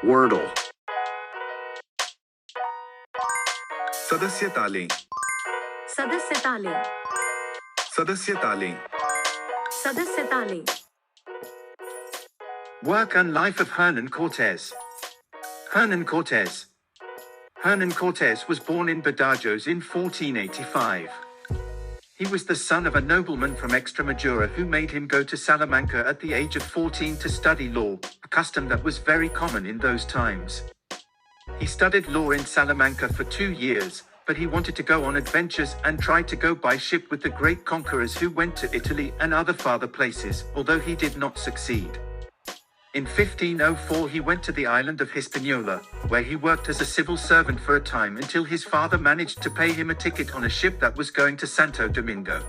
Wordle. सदस्यतालें सदस्यताले सदस्यतालें सदस्यताले Work and life of Hernan Cortes. Hernan Cortes. Hernan Cortés was born in Badajoz in 1485. He was the son of a nobleman from Extremadura who made him go to Salamanca at the age of 14 to study law, a custom that was very common in those times. He studied law in Salamanca for 2 years, but he wanted to go on adventures and tried to go by ship with the great conquerors who went to Italy and other farther places, although he did not succeed. In 1504 he went to the island of Hispaniola, where he worked as a civil servant for a time until his father managed to pay him a ticket on a ship that was going to Santo Domingo.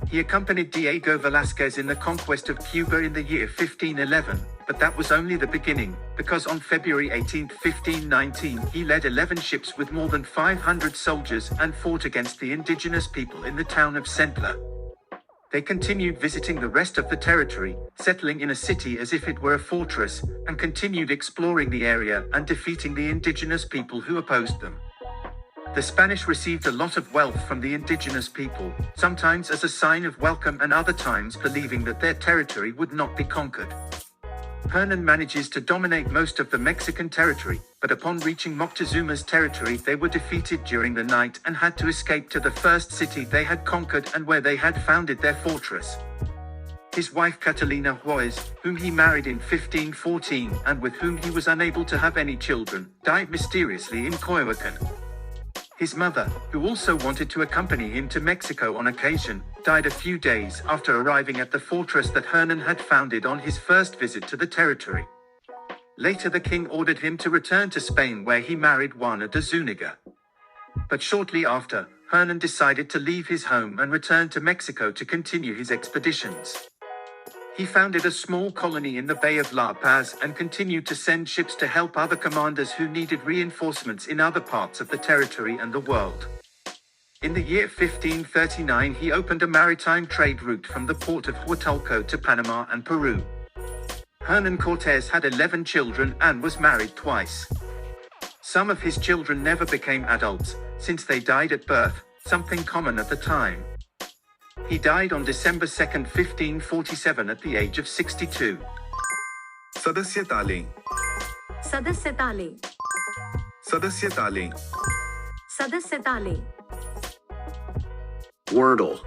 He accompanied Diego Velázquez in the conquest of Cuba in the year 1511, but that was only the beginning, because on February 18, 1519 he led 11 ships with more than 500 soldiers and fought against the indigenous people in the town of Centla. They continued visiting the rest of the territory, settling in a city as if it were a fortress, and continued exploring the area and defeating the indigenous people who opposed them. The Spanish received a lot of wealth from the indigenous people, sometimes as a sign of welcome and other times believing that their territory would not be conquered. Hernan manages to dominate most of the Mexican territory, but upon reaching Moctezuma's territory they were defeated during the night and had to escape to the first city they had conquered and where they had founded their fortress. His wife Catalina Juárez, whom he married in 1514 and with whom he was unable to have any children, died mysteriously in Coyoacán. His mother, who also wanted to accompany him to Mexico on occasion, died a few days after arriving at the fortress that Hernan had founded on his first visit to the territory. Later the king ordered him to return to Spain where he married Juana de Zúñiga. But shortly after, Hernan decided to leave his home and return to Mexico to continue his expeditions. He founded a small colony in the Bay of La Paz and continued to send ships to help other commanders who needed reinforcements in other parts of the territory and the world. In the year 1539 he opened a maritime trade route from the port of Huatulco to Panama and Peru. Hernan Cortés had 11 children and was married twice. Some of his children never became adults, since they died at birth, something common at the time. He died on December 2, 1547 at the age of 62. सदस्यतालें सदस्यताले सदस्यतालें सदस्यताले Wordle.